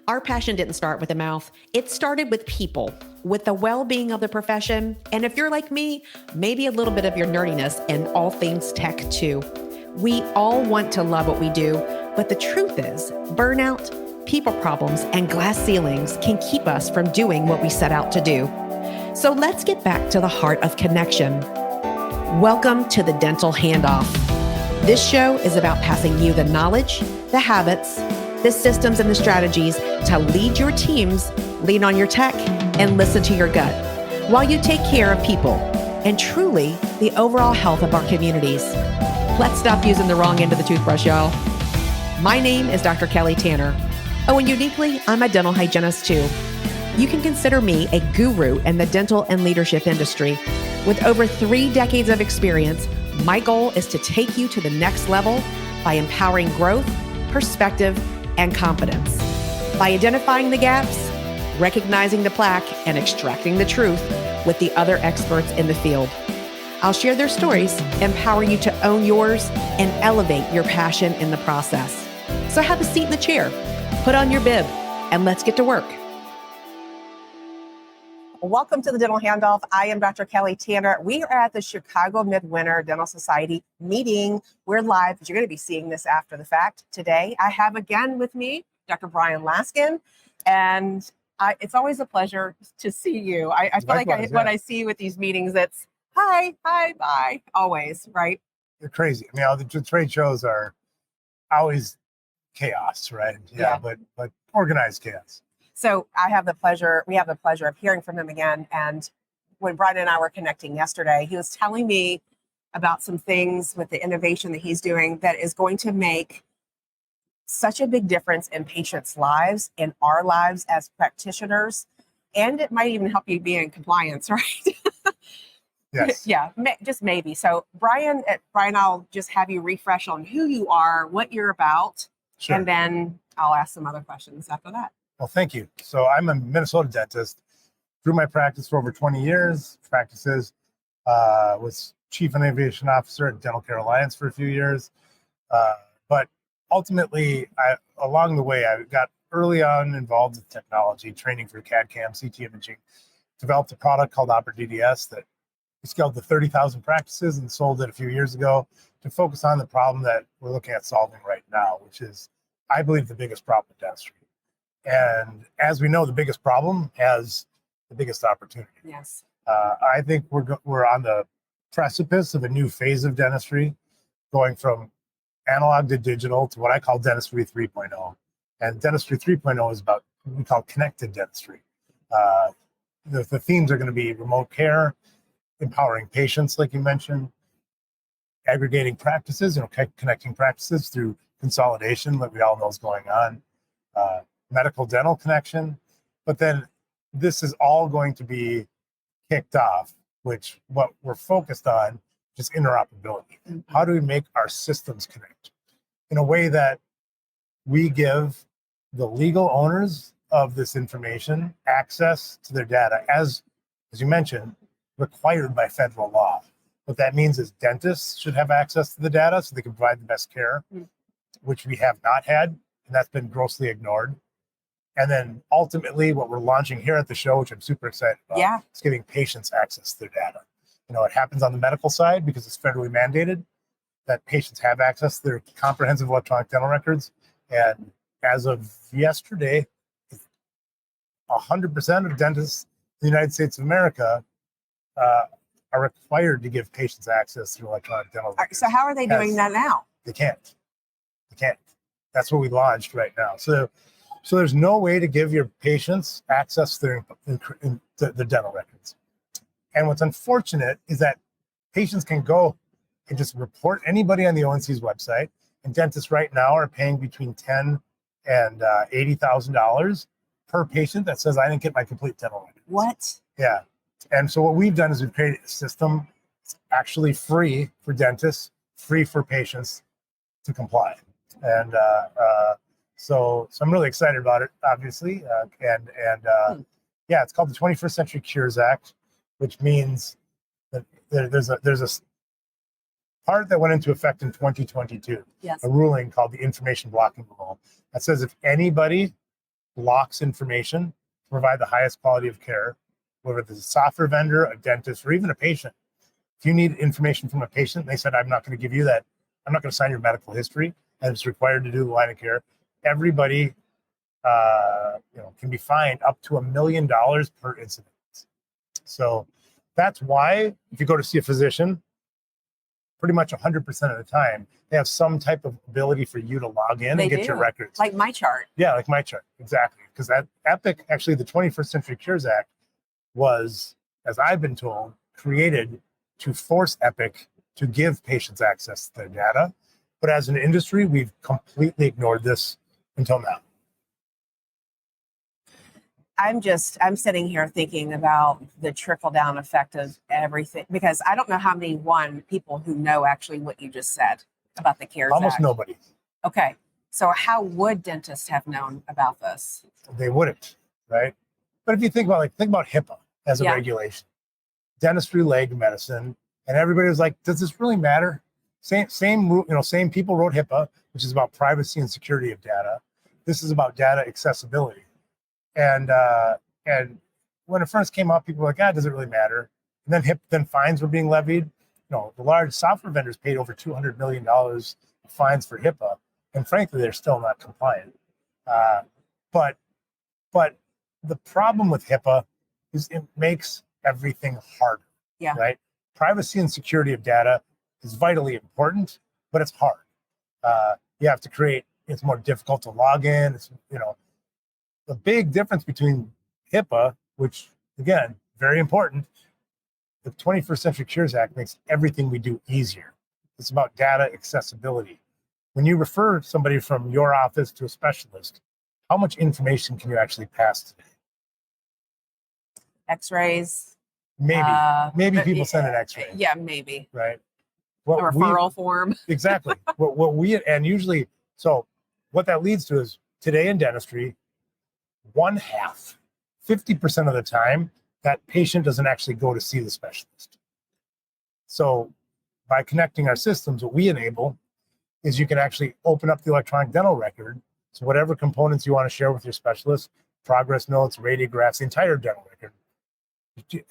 Our passion didn't start with the mouth. It started with people, with the well-being of the profession. And if you're like me, maybe a little bit of your nerdiness and all things tech too. We all want to love what we do, but the truth is, burnout, people problems, and glass ceilings can keep us from doing what we set out to do. So let's get back to the heart of connection. Welcome to the Dental Handoff. This show is about passing you the knowledge, the habits, the systems, and the strategies to lead your teams, lean on your tech, and listen to your gut while you take care of people and truly the overall health of our communities. Let's stop using the wrong end of the toothbrush, y'all. My name is Dr. Kelly Tanner. Oh, and uniquely, I'm a dental hygienist too. You can consider me a guru in the dental and leadership industry. With over 3 decades of experience, my goal is to take you to the next level by empowering growth, perspective, and confidence. By identifying the gaps, recognizing the plaque, and extracting the truth with the other experts in the field. I'll share their stories, empower you to own yours, and elevate your passion in the process. So have a seat in the chair, put on your bib, and let's get to work. Welcome to the Dental Handoff. I am Dr. Kelly Tanner. We are at the Chicago Midwinter Dental Society meeting. We're live, but you're going to be seeing this after the fact. Today, I have again with me Dr. Bryan Laskin, and it's always a pleasure to see you. I feel like when I see you at these meetings, it's hi, bye, always, right? They're crazy. I mean, the trade shows are always chaos, right? Yeah. But organized chaos. So we have the pleasure of hearing from him again. And when Bryan and I were connecting yesterday, he was telling me about some things with the innovation that he's doing that is going to make such a big difference in patients' lives, in our lives as practitioners. And it might even help you be in compliance, right? Yes. Yeah, just maybe. So Bryan, I'll just have you refresh on who you are, what you're about, Sure. And then I'll ask some other questions after that. Well, thank you. So I'm a Minnesota dentist. Through my practice for over 20 years, was Chief Innovation Officer at Dental Care Alliance for a few years. But ultimately, along the way, I got early on involved with technology, training for CAD/CAM, CT imaging, developed a product called Opera DDS that we scaled to 30,000 practices and sold it a few years ago to focus on the problem that we're looking at solving right now, which is, I believe, the biggest problem in dentistry. And as we know, the biggest problem has the biggest opportunity. Yes. I think we're on the precipice of a new phase of dentistry, going from analog to digital to what I call dentistry 3.0. And dentistry 3.0 is about what we call connected dentistry. The themes are going to be remote care, empowering patients, like you mentioned, aggregating practices, connecting practices through consolidation that we all know is going on. Medical dental connection, but then this is all going to be kicked off, which what we're focused on is interoperability. Mm-hmm. How do we make our systems connect in a way that we give the legal owners of this information access to their data, as you mentioned, required by federal law. What that means is dentists should have access to the data so they can provide the best care, which we have not had, and that's been grossly ignored. And then ultimately what we're launching here at the show, which I'm super excited about, is giving patients access to their data. It happens on the medical side because it's federally mandated that patients have access to their comprehensive electronic dental records. And as of yesterday, 100% of dentists in the United States of America are required to give patients access to electronic dental records. So how are they doing that now? They can't. That's what we launched right now. So there's no way to give your patients access to their dental records. And what's unfortunate is that patients can go and just report anybody on the ONC's website, and dentists right now are paying between $10,000 and $80,000 per patient that says, I didn't get my complete dental records. What? Yeah. And so what we've done is we've created a system that's actually free for dentists, free for patients to comply. And so I'm really excited about it, obviously. It's called the 21st Century Cures Act, which means that there's a part that went into effect in 2022, yes. A ruling called the Information Blocking Rule that says if anybody blocks information to provide the highest quality of care, whether it's a software vendor, a dentist, or even a patient. If you need information from a patient, they said, I'm not going to give you that. I'm not going to sign your medical history, and it's required to do the line of care. Everybody can be fined up to $1 million per incident. So that's why if you go to see a physician, pretty much 100% of the time, they have some type of ability for you to log in and get your records. Like my chart. Yeah, like my chart. Exactly. Because that Epic, actually, the 21st Century Cures Act was, as I've been told, created to force Epic to give patients access to their data. But as an industry, we've completely ignored this until now. I'm sitting here thinking about the trickle down effect of everything, because I don't know how many people who know actually what you just said about the CARES Almost Act. nobody. Okay. So how would dentists have known about this? They wouldn't, right? But if you think about HIPAA as a regulation, dentistry lagged medicine, and everybody was like, does this really matter? Same people wrote HIPAA, which is about privacy and security of data. This is about data accessibility. And when it first came up, people were like, does it really matter? And then fines were being levied. The large software vendors paid over $200 million of fines for HIPAA, and frankly, they're still not compliant. But the problem with HIPAA is it makes everything harder. Yeah. Right. Privacy and security of data is vitally important, but it's hard. You have to create. It's more difficult to log in. It's the big difference between HIPAA, which again very important. The 21st Century Cures Act makes everything we do easier. It's about data accessibility. When you refer somebody from your office to a specialist, how much information can you actually pass today? X-rays. Maybe people send an X-ray. Yeah, maybe. Right. A referral form. Exactly. So what that leads to is today in dentistry, 50% of the time, that patient doesn't actually go to see the specialist. So by connecting our systems, what we enable is you can actually open up the electronic dental record. So whatever components you want to share with your specialist, progress notes, radiographs, the entire dental record,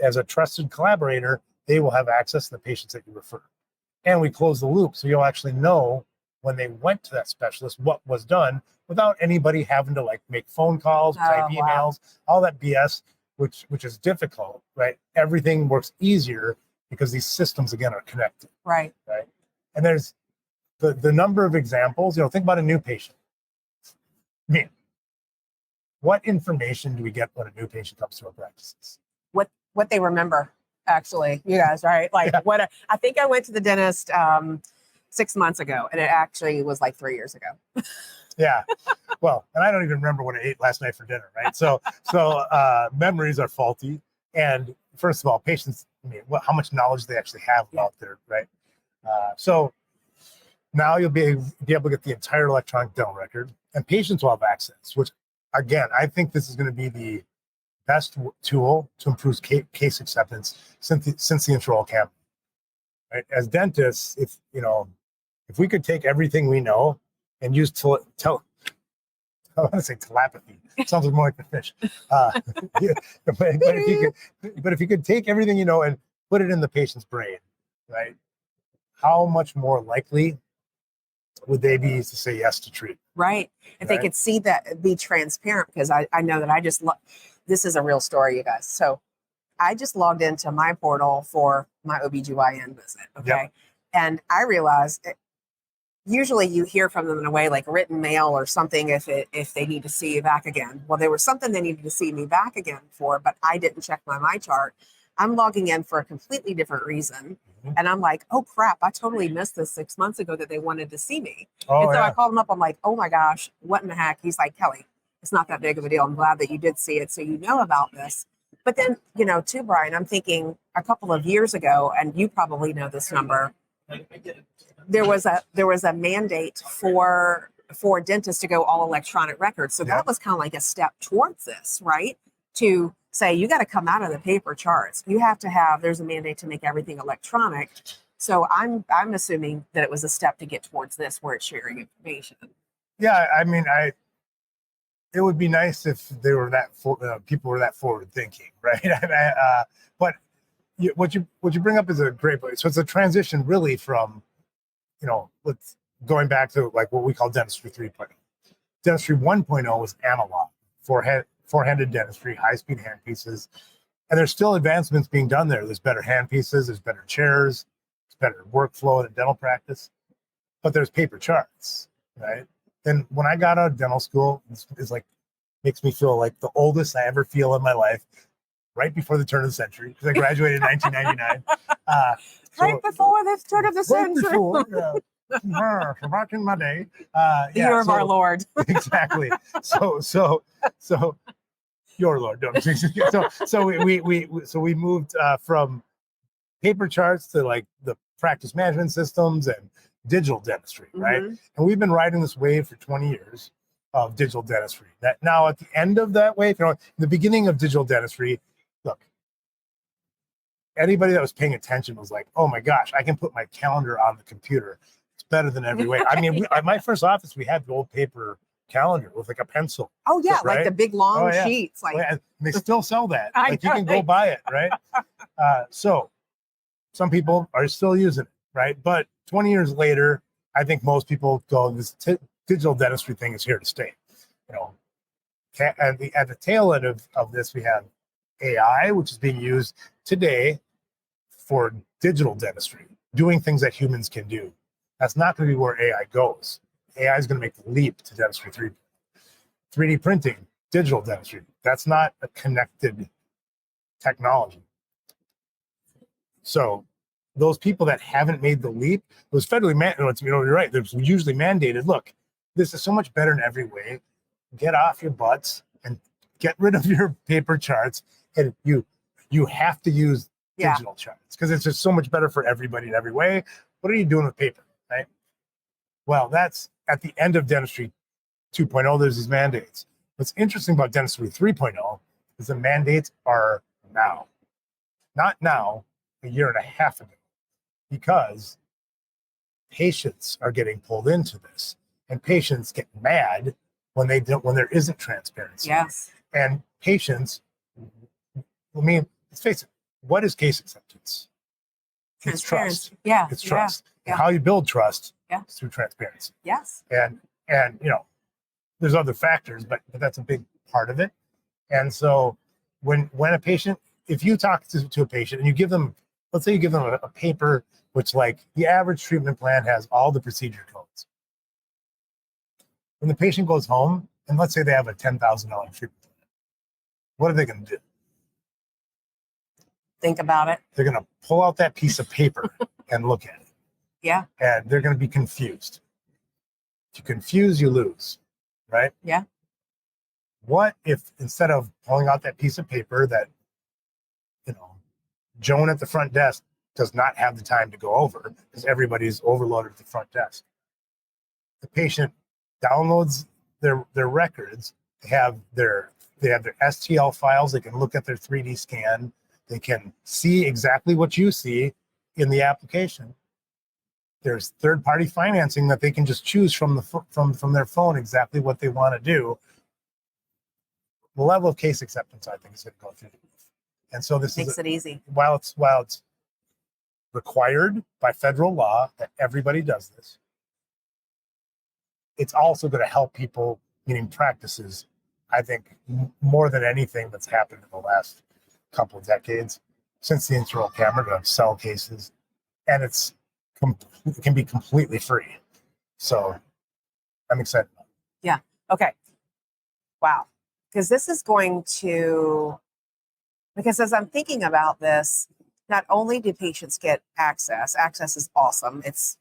as a trusted collaborator, they will have access to the patients that you refer. And we close the loop, so you'll actually know when they went to that specialist what was done without anybody having to make phone calls, type emails, all that BS, which is difficult, right? Everything works easier because these systems again are connected. Right. And there's the number of examples. Think about a new patient. What information do we get when a new patient comes to our practices? What they remember, actually, you guys, right? I think I went to the dentist 6 months ago, and it actually was 3 years ago. Yeah. Well, and I don't even remember what I ate last night for dinner, right? So memories are faulty. And first of all, patients, how much knowledge they actually have about their, right? So now you'll be able to get the entire electronic dental record, and patients will have access, which, again, I think this is going to be the best tool to improve case acceptance since the intraoral cavity. Right? As dentists, if we could take everything we know and use I want to say telepathy. It sounds more like the fish. But if you could take everything you know and put it in the patient's brain, right? How much more likely would they be to say yes to treatment? Right. If they could see that, be transparent, because I know that this is a real story, you guys. So I just logged into my portal for my OBGYN visit. Okay. Yep. And I realized usually you hear from them in a way like written mail or something if they need to see you back again. Well, there was something they needed to see me back again for, but I didn't check my chart. I'm logging in for a completely different reason. Mm-hmm. And I'm like, oh crap, I totally missed this 6 months ago that they wanted to see me. And so I called him up. I'm like, oh my gosh, what in the heck? He's like, Kelly, it's not that big of a deal. I'm glad that you did see it, so you know about this. But then, too, Bryan, I'm thinking a couple of years ago, and you probably know this number, there was a mandate for dentists to go all electronic records. So that was kind of like a step towards this, right? To say, you got to come out of the paper charts. You have to there's a mandate to make everything electronic. So I'm assuming that it was a step to get towards this, where it's sharing information. Yeah, it would be nice if they were people were that forward thinking, right? But what you bring up is a great point. So it's a transition really from, let's going back to like what we call dentistry 3.0. Dentistry 1.0 was analog, four-handed dentistry, high-speed handpieces, and there's still advancements being done there. There's better handpieces, there's better chairs, there's better workflow in dental practice, but there's paper charts, right? And when I got out of dental school, it's like makes me feel like the oldest I ever feel in my life, right before the turn of the century, because I graduated in 1999. Right before the turn of the century. Back in my day. The year of our Lord. Exactly. So your Lord. No, so we moved from paper charts to like the practice management systems and digital dentistry, right? Mm-hmm. And we've been riding this wave for 20 years of digital dentistry. That now at the end of that wave, the beginning of digital dentistry, look, anybody that was paying attention was like, oh my gosh, I can put my calendar on the computer. It's better than every way. I mean, my first office, we had the old paper calendar with like a pencil. Oh yeah, right? like the big long sheets. Like, and they still sell that. I Like you know. can go buy it, right? So some people are still using it, right? But 20 years later, I think most people go, this digital dentistry thing is here to stay. At the tail end of this, we have AI, which is being used today for digital dentistry, doing things that humans can do. That's not going to be where AI goes. AI is going to make the leap to dentistry 3. 3D printing, digital dentistry. That's not a connected technology. So those people that haven't made the leap, it was federally mandated. You're right. There's usually mandated. Look, this is so much better in every way. Get off your butts and get rid of your paper charts. And you have to use digital charts because it's just so much better for everybody in every way. What are you doing with paper, right? Well, that's at the end of dentistry 2.0. There's these mandates. What's interesting about dentistry 3.0 is the mandates are now, not now, a year and a half ago, because patients are getting pulled into this, and patients get mad when there isn't transparency. yes. And patients, I mean, let's face it, what is case acceptance? It's trust. Yeah. It's trust. Yeah. And how you build trust is through transparency. Yes. And there's other factors, but that's a big part of it. And so when a patient, if you talk to a patient and you give them, let's say you give them a paper, which like the average treatment plan has all the procedure codes. When the patient goes home, and let's say they have a $10,000 treatment plan, what are they going to do? Think about it. They're going to pull out that piece of paper and look at it. Yeah. And they're going to be confused. If you confuse, you lose, right? Yeah. What if instead of pulling out that piece of paper that, Joan at the front desk does not have the time to go over because everybody's overloaded at the front desk, the patient downloads their records. They have their STL files. They can look at their 3D scan. They can see exactly what you see in the application. There's third-party financing that they can just choose from their phone exactly what they want to do. The level of case acceptance, I think, is going to go through the roof. And so this makes it easy. While it's required by federal law that everybody does this, it's also going to help people, meaning practices, I think, more than anything that's happened in the last couple of decades since the intraoral camera to sell cases, and it can be completely free. So I'm excited about it. Yeah. Okay. Wow. Because this is going to, because as I'm thinking about this, not only do patients get access is awesome. It's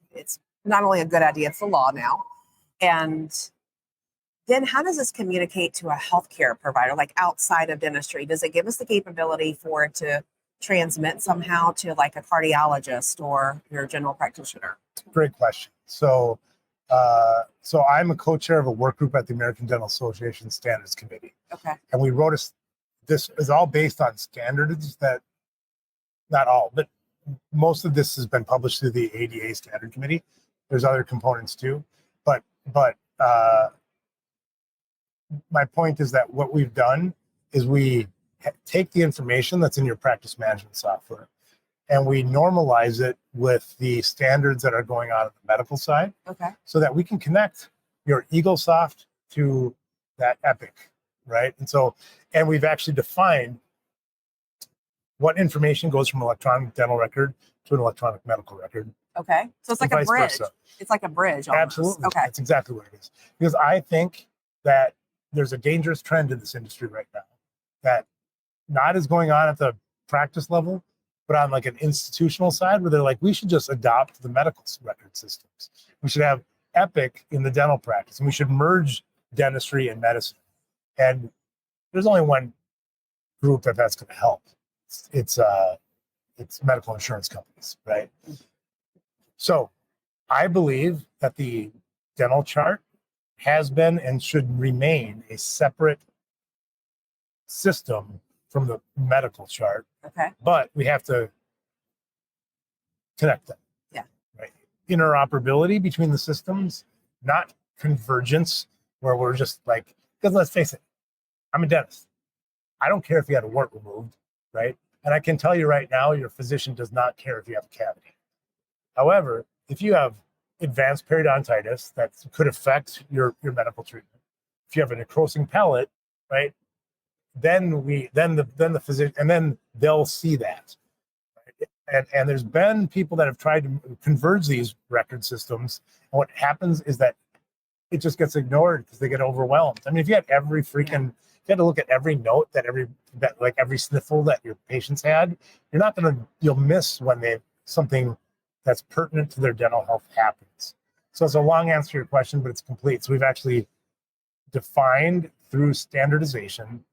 not only a good idea, it's the law now. And then how does this communicate to a healthcare provider, like outside of dentistry? Does it give us the capability for it to transmit somehow to like a cardiologist or your general practitioner? Great question. So I'm a co-chair of a work group at the American Dental Association Standards Committee. Okay. And we wrote this is all based on standards that, not all, but most of this has been published through the ADA Standard Committee. There's other components too, but my point is that what we've done is we take the information that's in your practice management software and we normalize it with the standards that are going on the medical side. Okay. So that we can connect your EagleSoft to that Epic, right? And we've actually defined what information goes from electronic dental record to an electronic medical record. Okay. So it's like a bridge. Versa. It's like a bridge. Almost. Absolutely. Okay. That's exactly what it is. Because I think that there's a dangerous trend in this industry right now that not is going on at the practice level, but on like an institutional side where they're like, we should just adopt the medical record systems. We should have Epic in the dental practice and we should merge dentistry and medicine. And there's only one group that's going to help. It's medical insurance companies, right? So I believe that the dental chart has been and should remain a separate system from the medical chart. Okay. But we have to connect them. Yeah. Right. Interoperability between the systems, not convergence where we're just like, because let's face it, I'm a dentist. I don't care if you had a wart removed, right? And I can tell you right now, your physician does not care if you have a cavity. However, if you have advanced periodontitis that could affect your medical treatment, if you have a necrosing palate, right, then the physician, and then they'll see that. Right? And there's been people that have tried to converge these record systems, and what happens is that it just gets ignored because they get overwhelmed. I mean, if you had every freaking, if you had to look at every note that every sniffle that your patients had, you'll miss when something that's pertinent to their dental health happens. So it's a long answer to your question, but it's complete. So we've actually defined through standardization,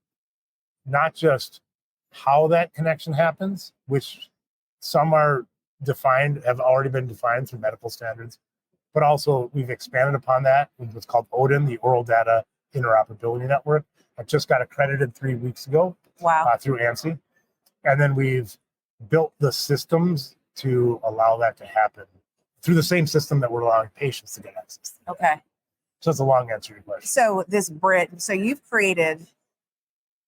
not just how that connection happens, which some are defined, have already been defined through medical standards, but also we've expanded upon that with what's called ODIN, the Oral Data Interoperability Network. I just got accredited 3 weeks ago. Wow. Through ANSI. And then we've built the systems to allow that to happen through the same system that we're allowing patients to get access to. Okay. So it's a long answer to your question. So this bridge, so you've created,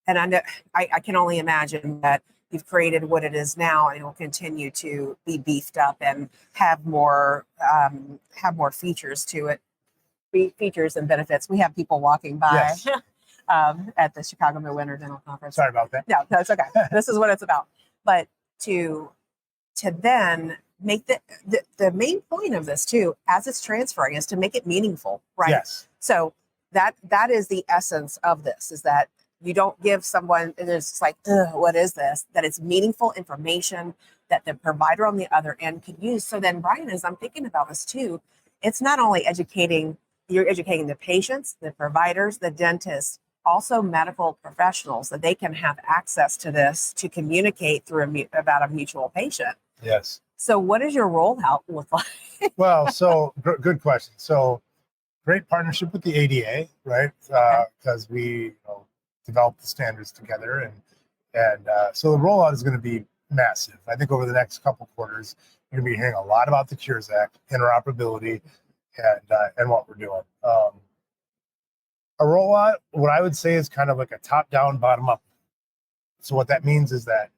and I know I can only imagine that you've created what it is now, and it will continue to be beefed up and have more features to it, features and benefits. We have people walking by. Yes. At the Chicago Midwinter Dental Conference. Sorry about that. No, that's okay. This is what it's about. But to then make the main point of this too, as it's transferring, is to make it meaningful, right? Yes. So that is the essence of this, is that you don't give someone, and it's like, what is this? That it's meaningful information that the provider on the other end could use. So then, Bryan, as I'm thinking about this too, it's not only you're educating the patients, the providers, the dentists, also medical professionals, that they can have access to this to communicate through about a mutual patient. Yes. So what does your rollout look like? Well, so good question. So great partnership with the ADA, right? Because we developed the standards together, and so the rollout is going to be massive. I think over the next couple quarters, you're going to be hearing a lot about the Cures Act, interoperability, and what we're doing. A rollout, what I would say, is kind of like a top-down, bottom-up. So what that means is that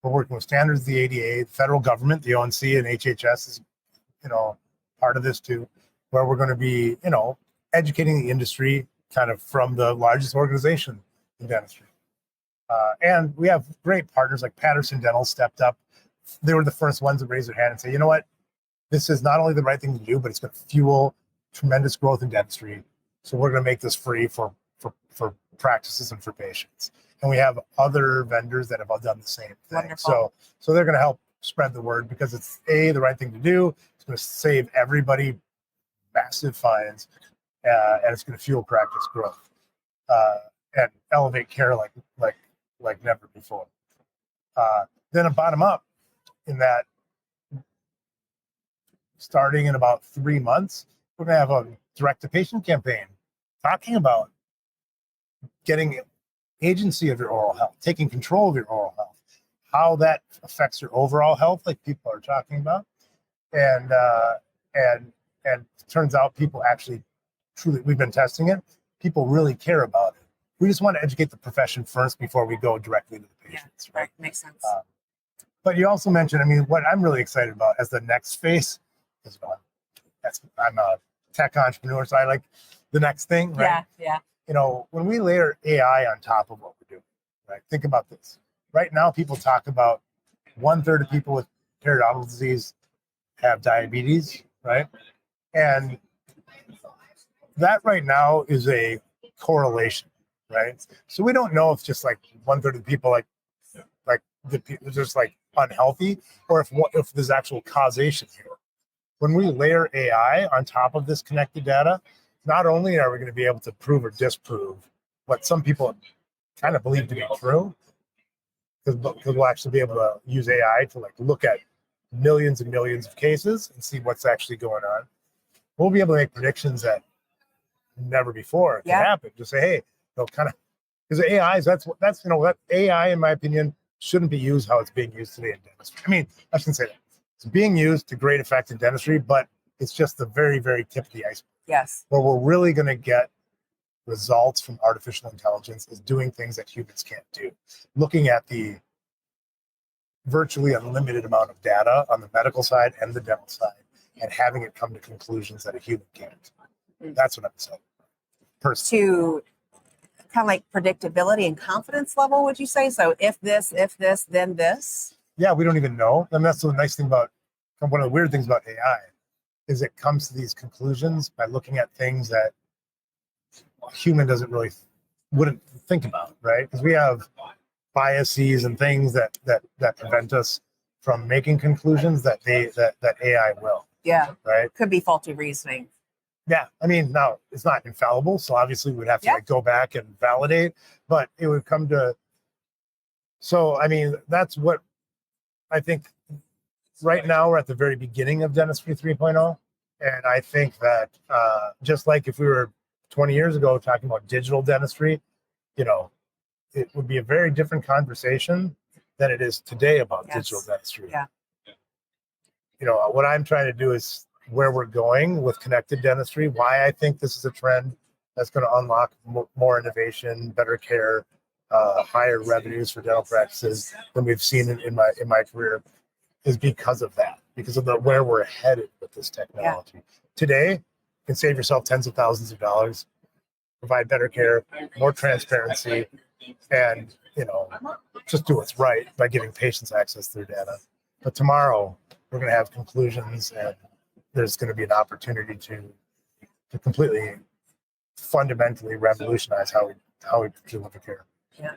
we're working with standards, the ADA, the federal government, the ONC, and HHS is, part of this too, where we're going to be, educating the industry kind of from the largest organization in dentistry. And we have great partners like Patterson Dental stepped up. They were the first ones to raise their hand and say, you know what, this is not only the right thing to do, but it's going to fuel tremendous growth in dentistry. So we're going to make this free for practices and for patients. And we have other vendors that have all done the same thing. Wonderful. So they're going to help spread the word because it's the right thing to do. It's going to save everybody massive fines, and it's going to fuel practice growth and elevate care like never before. Then a bottom up, in that starting in about 3 months, we're going to have a direct-to-patient campaign talking about getting agency of your oral health, taking control of your oral health, how that affects your overall health, like people are talking about. And it turns out people actually truly, we've been testing it, people really care about it. we just want to educate the profession first before we go directly to the patients, right? Makes sense. But you also mentioned, I mean, what I'm really excited about as the next phase is, I'm a tech entrepreneur, so I like the next thing, right? Yeah. You know, when we layer AI on top of what we're doing, right? Think about this. Right now, people talk about 1/3 of people with periodontal disease have diabetes, right? And that right now is a correlation, right? So we don't know if just like 1/3 of the people they're just like unhealthy, or if there's actual causation here. When we layer AI on top of this connected data, not only are we going to be able to prove or disprove what some people kind of believe to be true, because we'll actually be able to use AI to like look at millions and millions of cases and see what's actually going on. We'll be able to make predictions that never before can happen. Just say, hey, you know, kind of, because AIs, that's you know, that AI, in my opinion, shouldn't be used how it's being used today in dentistry. I mean, I shouldn't say that. It's being used to great effect in dentistry, but it's just the very, very tip of the iceberg. Yes. Where we're really going to get results from artificial intelligence is doing things that humans can't do. Looking at the virtually unlimited amount of data on the medical side and the dental side, and having it come to conclusions that a human can't. That's what I'm saying. Personally. To kind of like predictability and confidence level, would you say? So if this, then this? Yeah, we don't even know. And that's the nice thing about, one of the weird things about AI is it comes to these conclusions by looking at things that a human wouldn't think about, right? Because we have biases and things that prevent us from making conclusions that AI will. Yeah. Right. Could be faulty reasoning. Yeah. I mean, now it's not infallible, so obviously we'd have to like go back and validate, but it would come to. So, I mean, that's what I think. Right now, we're at the very beginning of Dentistry 3.0. And I think that just like if we were 20 years ago talking about digital dentistry, you know, it would be a very different conversation than it is today about digital dentistry. Yeah. You know, what I'm trying to do is where we're going with connected dentistry, why I think this is a trend that's going to unlock more innovation, better care, higher revenues for dental practices than we've seen in my career, is because of that, because of where we're headed with this technology. Yeah. Today, you can save yourself tens of thousands of dollars, provide better care, more transparency, and, you know, just do what's right by giving patients access to their data. But tomorrow, we're going to have conclusions, and there's going to be an opportunity to completely, fundamentally revolutionize how we deliver care. Yeah.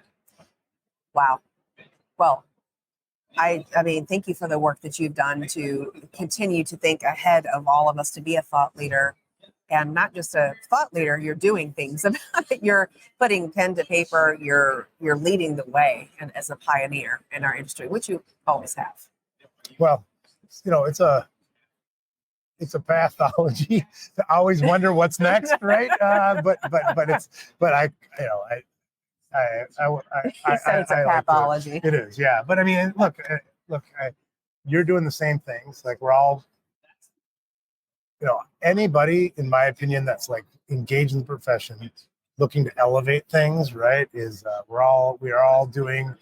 Wow. Well, I mean, thank you for the work that you've done to continue to think ahead of all of us, to be a thought leader, and not just a thought leader. You're doing things about it. You're putting pen to paper. You're leading the way, and as a pioneer in our industry, which you always have. Well, you know, it's a pathology to always wonder what's next, right? But I it's a pathology. Like it is, yeah. But I mean, look, you're doing the same things. Like, we're all, you know, anybody, in my opinion, that's like engaged in the profession, looking to elevate things, right? Is we are all doing.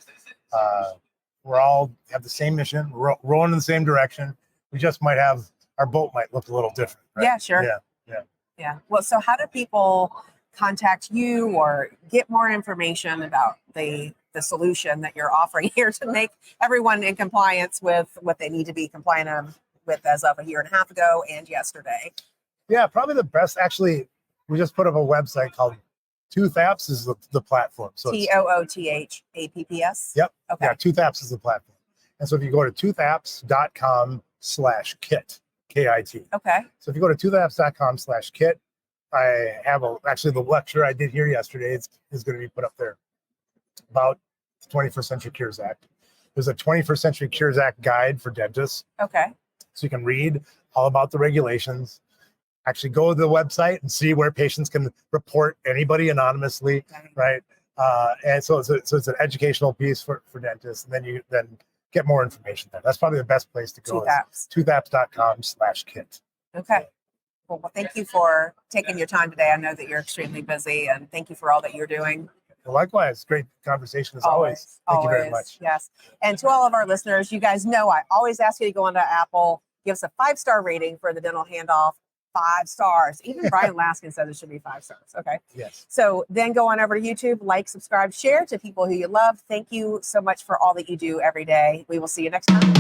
We all have the same mission. We're rowing in the same direction. We just might have, our boat might look a little different. Right? Yeah, sure. Yeah. Well, so how do people contact you or get more information about the solution that you're offering here to make everyone in compliance with what they need to be compliant with as of a year and a half ago and yesterday? Yeah, probably the best. Actually, we just put up a website called Tooth Apps is the platform. So TOOTHAPPS? Yep. Okay. Yeah, Tooth Apps is the platform. And so if you go to toothapps.com/kit, KIT. Okay. So if you go to toothapps.com/kit, I have actually the lecture I did here yesterday is going to be put up there about the 21st Century Cures Act. There's a 21st Century Cures Act guide for dentists. Okay. So you can read all about the regulations, actually go to the website and see where patients can report anybody anonymously, right? And so it's an educational piece for dentists, and then you get more information there. That's probably the best place to go. Toothapps.com/kit. Okay. Well, thank you for taking your time today. I know that you're extremely busy, and thank you for all that you're doing. Likewise, great conversation as always. Thank you very much. Yes. And to all of our listeners, you guys know I always ask you to go onto Apple, give us a 5-star rating for the Dental Handoff. 5 stars. Even Bryan Laskin says it should be 5 stars. Okay. Yes. So then go on over to YouTube, like, subscribe, share to people who you love. Thank you so much for all that you do every day. We will see you next time.